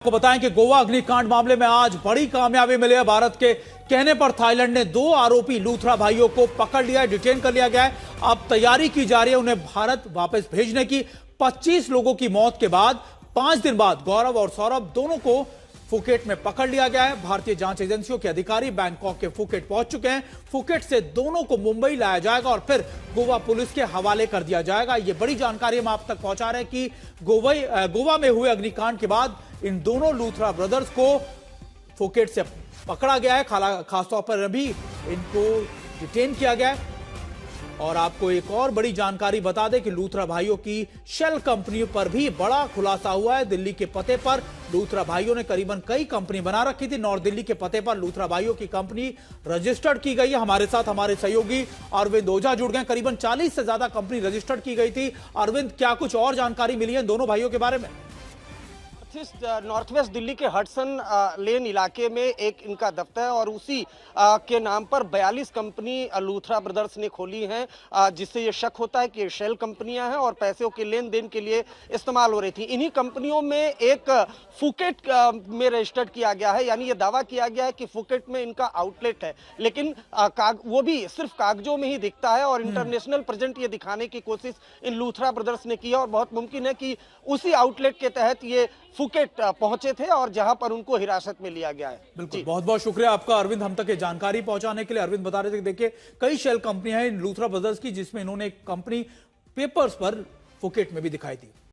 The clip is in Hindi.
आपको बताएं कि गोवा अग्निकांड मामले में आज बड़ी कामयाबी मिली है। भारत के कहने पर थाईलैंड ने 2 आरोपी लूथरा भाइयों को पकड़ लिया है, डिटेन कर लिया गया है। अब तैयारी की जा रही है उन्हें भारत वापस भेजने की। 25 लोगों की मौत के बाद 5 दिन बाद गौरव और सौरभ दोनों को फुकेट में पकड़ लिया गया है। भारतीय जांच एजेंसियों के अधिकारी बैंकॉक के फुकेट पहुंच चुके हैं। फुकेट से दोनों को मुंबई लाया जाएगा और फिर गोवा पुलिस के हवाले कर दिया जाएगा। यह बड़ी जानकारी हम आप तक पहुंचा रहे हैं कि गोवा में हुए अग्निकांड के बाद इन दोनों लूथरा ब्रदर्स को फुकेट से पकड़ा गया है। खासतौर पर अभी इनको डिटेन किया गया है। और आपको एक और बड़ी जानकारी बता दें कि लूथरा भाइयों की शेल कंपनियों पर भी बड़ा खुलासा हुआ है। दिल्ली के पते पर लूथरा भाइयों ने करीबन कई कंपनी बना रखी थी। नॉर्थ दिल्ली के पते पर लूथरा भाइयों की कंपनी रजिस्टर्ड की गई है। हमारे साथ हमारे सहयोगी अरविंद ओझा जुड़ गए। करीबन 40 से ज्यादा कंपनी रजिस्टर्ड की गई थी। अरविंद, क्या कुछ और जानकारी मिली है दोनों भाइयों के बारे में? नॉर्थ वेस्ट दिल्ली के हडसन लेन इलाके में एक इनका दफ्तर है और उसी के नाम पर 42 कंपनी लूथरा ब्रदर्स ने खोली हैं, जिससे ये शक होता है कि ये शेल कंपनियां हैं और पैसों के लेन देन के लिए इस्तेमाल हो रही थी। इन्हीं कंपनियों में एक फुकेट में रजिस्टर्ड किया गया है, यानी ये दावा किया गया है कि फुकेट में इनका आउटलेट है, लेकिन वो भी सिर्फ कागजों में ही दिखता है और इंटरनेशनल प्रेजेंट ये दिखाने की कोशिश इन लूथरा ब्रदर्स ने की है। और बहुत मुमकिन है कि उसी आउटलेट के तहत ये फुकेट पहुंचे थे और जहां पर उनको हिरासत में लिया गया है। बिल्कुल, बहुत बहुत शुक्रिया आपका अरविंद, हम तक ये जानकारी पहुंचाने के लिए। अरविंद बता रहे थे कि देखिए कई शेल कंपनियां हैं इन लूथरा ब्रदर्स की, जिसमें इन्होंने एक कंपनी पेपर्स पर फुकेट में भी दिखाई दी।